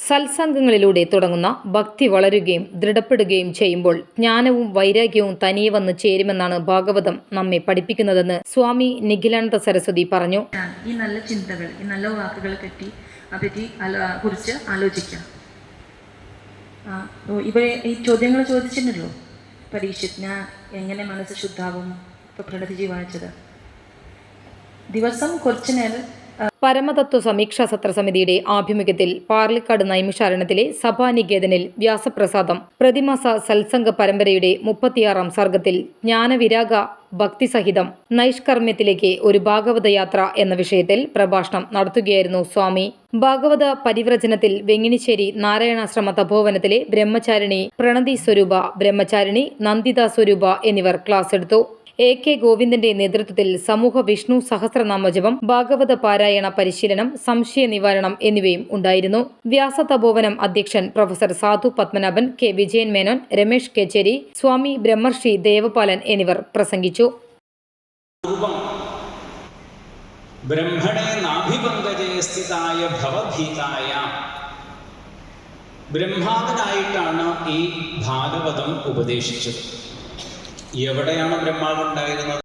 സത്സംഗങ്ങളിലൂടെ തുടങ്ങുന്ന ഭക്തി വളരുകയും ദൃഢപ്പെടുകയും ചെയ്യുമ്പോൾ ജ്ഞാനവും വൈരാഗ്യവും തനിയെ വന്ന് ചേരുമെന്നാണ് ഭാഗവതം നമ്മെ പഠിപ്പിക്കുന്നതെന്ന് സ്വാമി നിഖിലാനന്ദ സരസ്വതി പറഞ്ഞു. ഈ നല്ല ചിന്തകൾ, ഈ നല്ല വാക്കുകൾ പറ്റി കുറിച്ച് ആലോചിക്കാം. ഇവിടെ ഈ ചോദ്യങ്ങൾ ചോദിച്ചിട്ടുണ്ടല്ലോ, പരീക്ഷിച്ച് എങ്ങനെ മനസ്സ് ശുദ്ധാവും. ഇപ്പോൾ പ്രണതിജി വായിച്ചത് ദിവസം കുറച്ചു നേരം പരമതത്വ സമീക്ഷാ സത്ര സമിതിയുടെ ആഭിമുഖ്യത്തിൽ പാർലിക്കാട് നൈമിഷാരണ്യത്തിലെ സഭാനികേതനിൽ വ്യാസപ്രസാദം പ്രതിമാസ സത്സംഗ പരമ്പരയുടെ 36-ാം സർഗത്തിൽ ജ്ഞാനവിരാഗ ഭക്തിസഹിതം നൈഷ്കർമ്മ്യത്തിലേക്ക് ഒരു ഭാഗവത യാത്ര എന്ന വിഷയത്തിൽ പ്രഭാഷണം നടത്തുകയായിരുന്നു സ്വാമി. ഭാഗവത പരിവ്രജനത്തിൽ വെങ്ങിണിശ്ശേരി നാരായണാശ്രമ തപോവനത്തിലെ ബ്രഹ്മചാരിണി പ്രണതി സ്വരൂപ, ബ്രഹ്മചാരിണി നന്ദിത സ്വരൂപ എന്നിവർ ക്ലാസ് എടുത്തു. A.K. ഗോവിന്ദന്റെ നേതൃത്വത്തിൽ സമൂഹ വിഷ്ണു സഹസ്രനാമജപം, ഭാഗവത പാരായണ പരിശീലനം, സംശയ നിവാരണം എന്നിവയും ഉണ്ടായിരുന്നു. വ്യാസതപോവനം അധ്യക്ഷൻ പ്രൊഫസർ സാധു പത്മനാഭൻ, K. വിജയൻ മേനോൻ, രമേഷ് കേച്ചേരി, സ്വാമി ബ്രഹ്മർഷി ദേവപാലൻ എന്നിവർ പ്രസംഗിച്ചു. ബ്രഹ്മണേ നാഭിപങ്കജേ സ്ഥിതായ ഭവഭീതായ ബ്രഹ്മാവിനായിട്ടാണ് ഈ ഭാഗവതം ഉപദേശിച്ചത്. എവിടെയാണ് ബ്രഹ്മാവ് ഉണ്ടായിരുന്നത്?